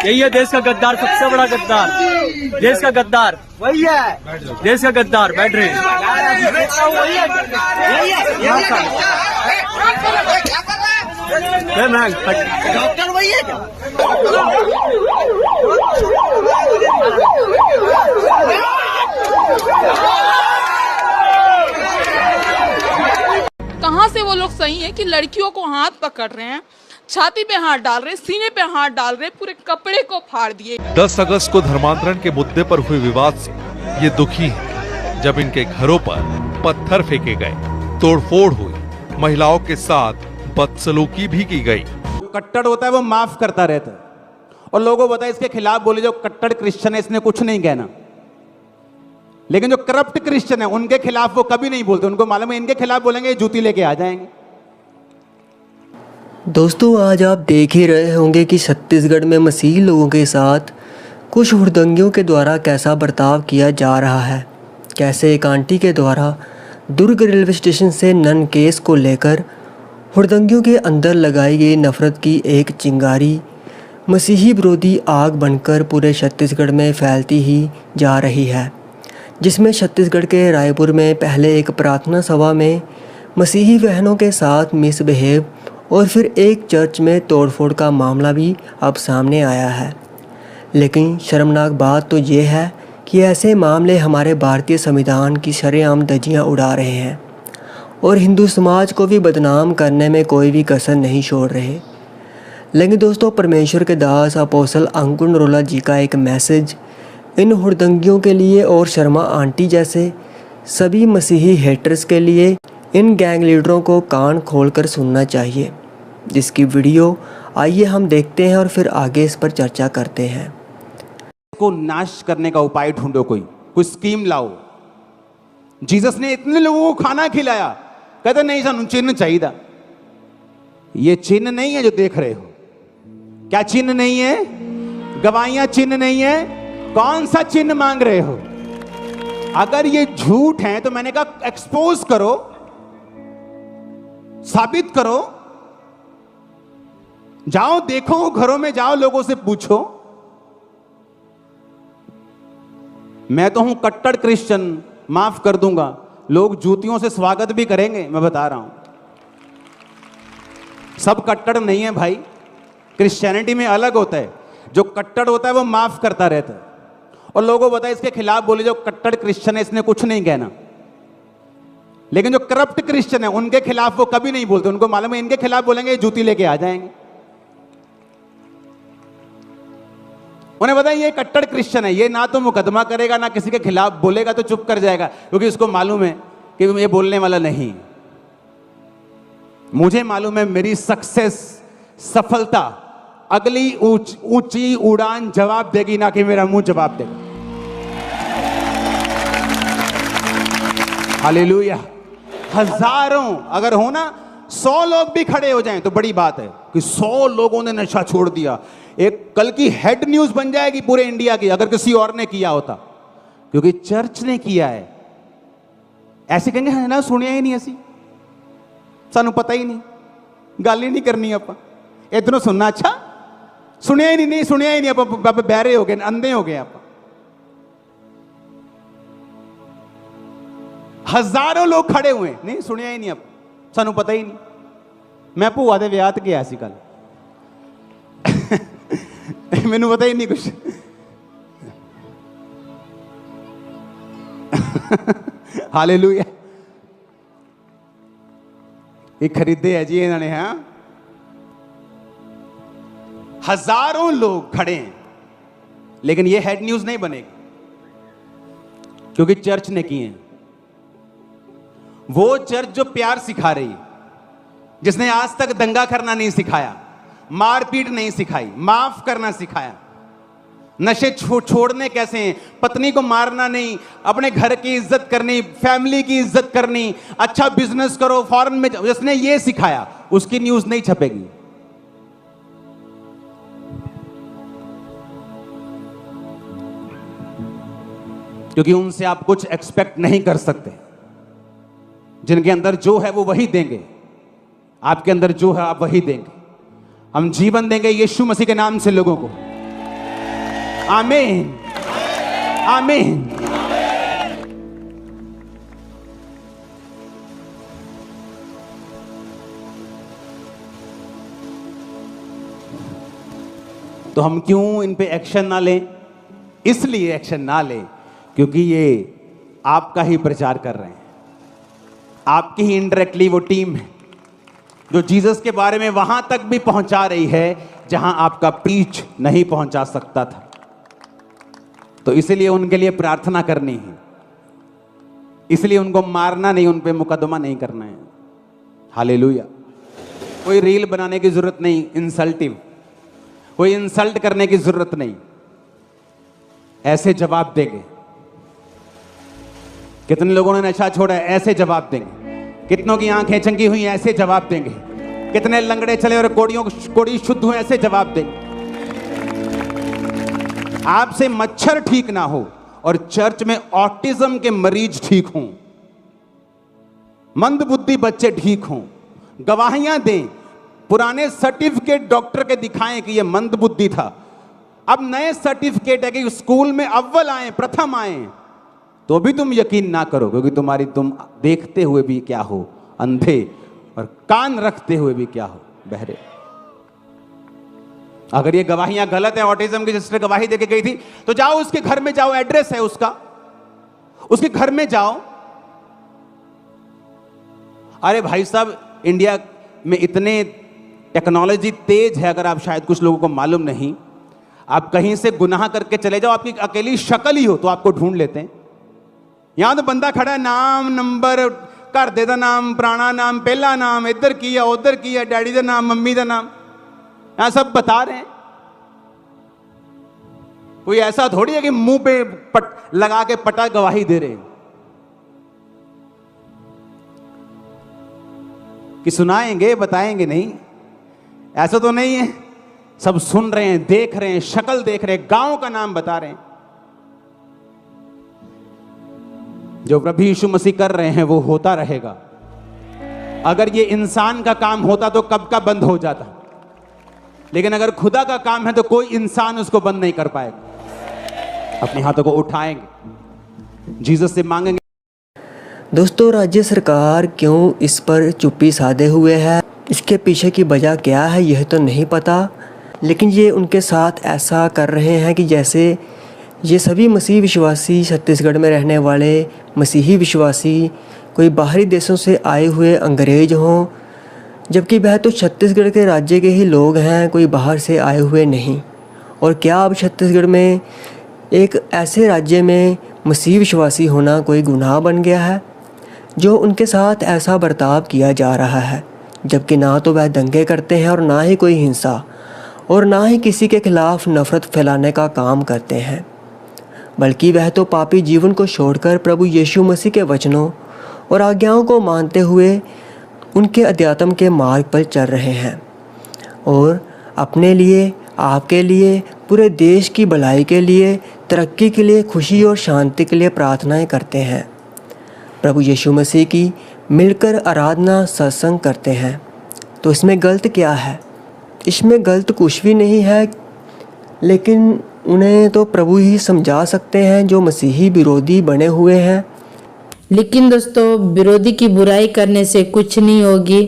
यही है देश का गद्दार, सबसे बड़ा गद्दार, देश का गद्दार वही है, देश का गद्दार बैठ रहे हैं। डॉक्टर वही है कहाँ से वो लोग सही है कि लड़कियों को हाथ पकड़ रहे हैं, छाती पे हाथ डाल रहे, सीने पे हाथ डाल रहे, पूरे कपड़े को फाड़ दिए। 10 अगस्त को धर्मांतरण के मुद्दे पर हुए विवाद से ये दुखी है जब इनके घरों पर पत्थर फेंके गए, तोड़फोड़ हुई, महिलाओं के साथ बदसलूकी भी की गई। कट्टर होता है वो माफ करता रहता है और लोगों को बताया इसके खिलाफ बोले जो कट्टर क्रिश्चियन है इसने कुछ नहीं कहना, लेकिन जो करप्ट क्रिश्चियन है उनके खिलाफ वो कभी नहीं बोलते। उनको मालूम है इनके खिलाफ बोलेंगे जूती लेके आ जाएंगे। दोस्तों, आज आप देख ही रहे होंगे कि छत्तीसगढ़ में मसीही लोगों के साथ कुछ हुड़दंगियों के द्वारा कैसा बर्ताव किया जा रहा है। कैसे एक आंटी के द्वारा दुर्ग रेलवे स्टेशन से नन केस को लेकर हुड़दंगियों के अंदर लगाई गई नफरत की एक चिंगारी मसीही विरोधी आग बनकर पूरे छत्तीसगढ़ में फैलती ही जा रही है, जिसमें छत्तीसगढ़ के रायपुर में पहले एक प्रार्थना सभा में मसीही बहनों के साथ मिसबिहेव और फिर एक चर्च में तोड़फोड़ का मामला भी अब सामने आया है। लेकिन शर्मनाक बात तो ये है कि ऐसे मामले हमारे भारतीय संविधान की शरेआम धज्जियां उड़ा रहे हैं और हिंदू समाज को भी बदनाम करने में कोई भी कसर नहीं छोड़ रहे। लेकिन दोस्तों, परमेश्वर के दास अपोस्टल अंकुर नरोला जी का एक मैसेज इन हुड़दंगियों के लिए और शर्मा आंटी जैसे सभी मसीही हेटर्स के लिए इन गैंग लीडरों को कान खोलकर सुनना चाहिए, जिसकी वीडियो आइए हम देखते हैं और फिर आगे इस पर चर्चा करते हैं। को नाश करने का उपाय ढूंढो, कोई स्कीम लाओ। जीसस ने इतने लोगों को खाना खिलाया, कहते नहीं सानू चिन्ह चाहिए। ये चिन्ह नहीं है जो देख रहे हो। क्या चिन्ह नहीं है? गवाहियां चिन्ह नहीं है। कौन सा चिन्ह मांग रहे हो? अगर ये झूठ है तो मैंने कहा एक्सपोज करो, साबित करो, जाओ देखो, घरों में जाओ, लोगों से पूछो। मैं तो हूं कट्टर क्रिश्चियन, माफ कर दूंगा, लोग जूतियों से स्वागत भी करेंगे, मैं बता रहा हूं। सब कट्टर नहीं है भाई, क्रिश्चियनिटी में अलग होता है। जो कट्टर होता है वो माफ करता रहता है और लोगों को बताया इसके खिलाफ बोले जो कट्टर क्रिश्चियन है इसने कुछ नहीं कहना, लेकिन जो करप्ट क्रिश्चियन है उनके खिलाफ वो कभी नहीं बोलते। उनको मालूम है इनके खिलाफ बोलेंगे जूती लेके आ जाएंगे। उन्हें बताया ये कट्टर क्रिश्चियन है, ये ना तो मुकदमा करेगा ना किसी के खिलाफ बोलेगा, तो चुप कर जाएगा, क्योंकि इसको मालूम है कि ये बोलने वाला नहीं। मुझे मालूम है मेरी सक्सेस, सफलता अगली ऊंची उड़ान जवाब देगी, ना कि मेरा मुंह जवाब देगा। हालेलुया। हजारों अगर हो ना, 100 लोग भी खड़े हो जाएं तो बड़ी बात है कि 100 लोगों ने नशा छोड़ दिया। एक कल की हेड न्यूज बन जाएगी पूरे इंडिया की, अगर किसी और ने किया होता, क्योंकि चर्च ने किया है। ऐसे कहेंगे है ना, सुनिया ही नहीं, ऐसी सानू पता ही नहीं, गाली नहीं करनी आप इधरों सुनना। अच्छा सुनिया ही नहीं सुनिया ही नहीं, आप बहरे हो गए, अंधे हो गए आप। हजारों लोग खड़े हुए, नहीं सुनिया ही नहीं, आप सानू पता ही नहीं। मैं भूआ दे विआह ते गया सी कल, मैनू पता ही नहीं कुछ। हालेलुया। ये खरीदे है जी इन्होंने। हाँ, हजारों लोग खड़े हैं, लेकिन ये हेड न्यूज नहीं बनेगी क्योंकि चर्च ने किए हैं। वो चर्च जो प्यार सिखा रही है, जिसने आज तक दंगा करना नहीं सिखाया, मारपीट नहीं सिखाई, माफ करना सिखाया, नशे छोड़ने कैसे हैं, पत्नी को मारना नहीं, अपने घर की इज्जत करनी, फैमिली की इज्जत करनी, अच्छा बिजनेस करो, फॉरेन में, जिसने ये सिखाया, उसकी न्यूज नहीं छपेगी। क्योंकि उनसे आप कुछ एक्सपेक्ट नहीं कर सकते। जिनके अंदर जो है वो वही देंगे, आपके अंदर जो है आप वही देंगे। हम जीवन देंगे यीशु मसीह के नाम से लोगों को, आमीन, आमीन। तो हम क्यों इन पे एक्शन ना लें? इसलिए एक्शन ना लें क्योंकि ये आपका ही प्रचार कर रहे हैं, आपकी ही इनडायरेक्टली वो टीम है जो जीसस के बारे में वहां तक भी पहुंचा रही है जहां आपका प्रीच नहीं पहुंचा सकता था। तो इसलिए उनके लिए प्रार्थना करनी है, इसलिए उनको मारना नहीं, उन पे मुकदमा नहीं करना है। हालेलुया। कोई रील बनाने की जरूरत नहीं, इंसल्टिव, कोई इंसल्ट करने की जरूरत नहीं, ऐसे जवाब देंगे। कितने लोगों ने नशा छोड़ा है, ऐसे जवाब देंगे। कितनों की आंखें चंगी हुई, ऐसे जवाब देंगे। कितने लंगड़े चले और कोड़ी शुद्ध हुए, ऐसे जवाब देंगे। आपसे मच्छर ठीक ना हो और चर्च में ऑटिज्म के मरीज ठीक हों, मंदबुद्धि बच्चे ठीक हों, गवाहियां दें, पुराने सर्टिफिकेट डॉक्टर के दिखाएं कि ये मंदबुद्धि था, अब नए सर्टिफिकेट है कि स्कूल में अव्वल आए, प्रथम आए, तो भी तुम यकीन ना करो क्योंकि तुम देखते हुए भी क्या हो, अंधे, और कान रखते हुए भी क्या हो, बहरे। अगर ये गवाहियां गलत है, ऑटिज्म की सिस्टर गवाही देके गई थी, तो जाओ उसके घर में जाओ, एड्रेस है उसका, उसके घर में जाओ। अरे भाई साहब, इंडिया में इतने टेक्नोलॉजी तेज है, अगर आप शायद कुछ लोगों को मालूम नहीं, आप कहीं से गुनाह करके चले जाओ, आपकी अकेली शक्ल ही हो तो आपको ढूंढ लेते हैं। यहां तो बंदा खड़ा है, नाम, नंबर, घर दे दा नाम, पुराना नाम, पहला नाम, इधर किया, उधर किया, डैडी का नाम, मम्मी का नाम, यहां सब बता रहे हैं। कोई ऐसा थोड़ी है कि मुंह पे लगा के पटा गवाही दे रहे हैं कि सुनाएंगे, बताएंगे नहीं, ऐसा तो नहीं है। सब सुन रहे हैं, देख रहे हैं, शक्ल देख रहे हैं, गांव का नाम बता रहे हैं। जो प्रभु यीशु मसीह कर रहे हैं वो होता रहेगा। अगर ये इंसान का काम होता तो कब का बंद हो जाता, लेकिन अगर खुदा का काम है तो कोई इंसान उसको बंद नहीं कर पाएगा। अपने हाथों को उठाएंगे, जीसस से मांगेंगे। दोस्तों, राज्य सरकार क्यों इस पर चुप्पी साधे हुए है, इसके पीछे की वजह क्या है यह तो नहीं पता, लेकिन ये उनके साथ ऐसा कर रहे हैं कि जैसे ये सभी मसीह विश्वासी, छत्तीसगढ़ में रहने वाले मसीही विश्वासी कोई बाहरी देशों से आए हुए अंग्रेज हों, जबकि वह तो छत्तीसगढ़ के राज्य के ही लोग हैं, कोई बाहर से आए हुए नहीं। और क्या अब छत्तीसगढ़ में एक ऐसे राज्य में मसीह विश्वासी होना कोई गुनाह बन गया है जो उनके साथ ऐसा बर्ताव किया जा रहा है, जबकि ना तो वह दंगे करते हैं और ना ही कोई हिंसा और ना ही किसी के खिलाफ नफरत फैलाने का काम करते हैं, बल्कि वह तो पापी जीवन को छोड़कर प्रभु यीशु मसीह के वचनों और आज्ञाओं को मानते हुए उनके अध्यात्म के मार्ग पर चल रहे हैं और अपने लिए, आपके लिए, पूरे देश की भलाई के लिए, तरक्की के लिए, खुशी और शांति के लिए प्रार्थनाएं करते हैं। प्रभु यीशु मसीह की मिलकर आराधना, सत्संग करते हैं। तो इसमें गलत क्या है? इसमें गलत कुछ भी नहीं है, लेकिन उन्हें तो प्रभु ही समझा सकते हैं जो मसीही विरोधी बने हुए हैं। लेकिन दोस्तों, विरोधी की बुराई करने से कुछ नहीं होगी,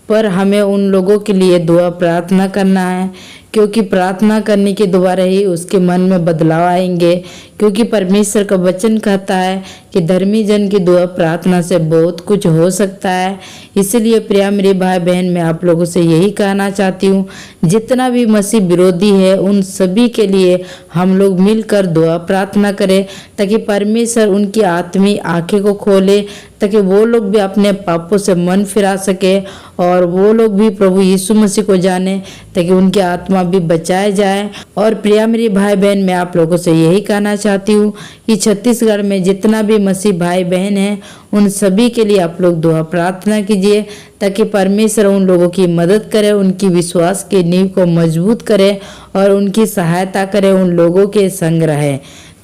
पर हमें उन लोगों के लिए दुआ प्रार्थना करना है, क्योंकि प्रार्थना करने के द्वारा ही उसके मन में बदलाव आएंगे। क्योंकि परमेश्वर का वचन कहता है कि धर्मी जन की दुआ प्रार्थना से बहुत कुछ हो सकता है। इसलिए प्रिय मेरे भाई बहन, मैं आप लोगों से यही कहना चाहती हूँ, जितना भी मसीह विरोधी है उन सभी के लिए हम लोग मिलकर दुआ प्रार्थना करें, ताकि परमेश्वर उनकी आत्मीय आंखें को खोले, ताकि वो लोग भी अपने पापों से मन फिरा सके और वो लोग भी प्रभु यीशु मसीह को जाने, ताकि उनकी आत्मा भी बचाए जाए। और प्रिय मेरे भाई बहन, मैं आप लोगों से यही कहना चाहती हूँ कि छत्तीसगढ़ में जितना भी मसीह भाई बहन हैं उन सभी के लिए आप लोग दुआ प्रार्थना कीजिए, ताकि परमेश्वर उन लोगों की मदद करे, उनकी विश्वास की नींव को मजबूत करे और उनकी सहायता करे, उन लोगों के संग रहे।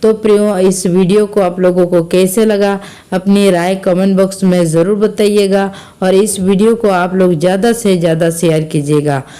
तो प्रियो, इस वीडियो को आप लोगों को कैसे लगा अपनी राय कमेंट बॉक्स में ज़रूर बताइएगा और इस वीडियो को आप लोग ज़्यादा से ज़्यादा शेयर कीजिएगा।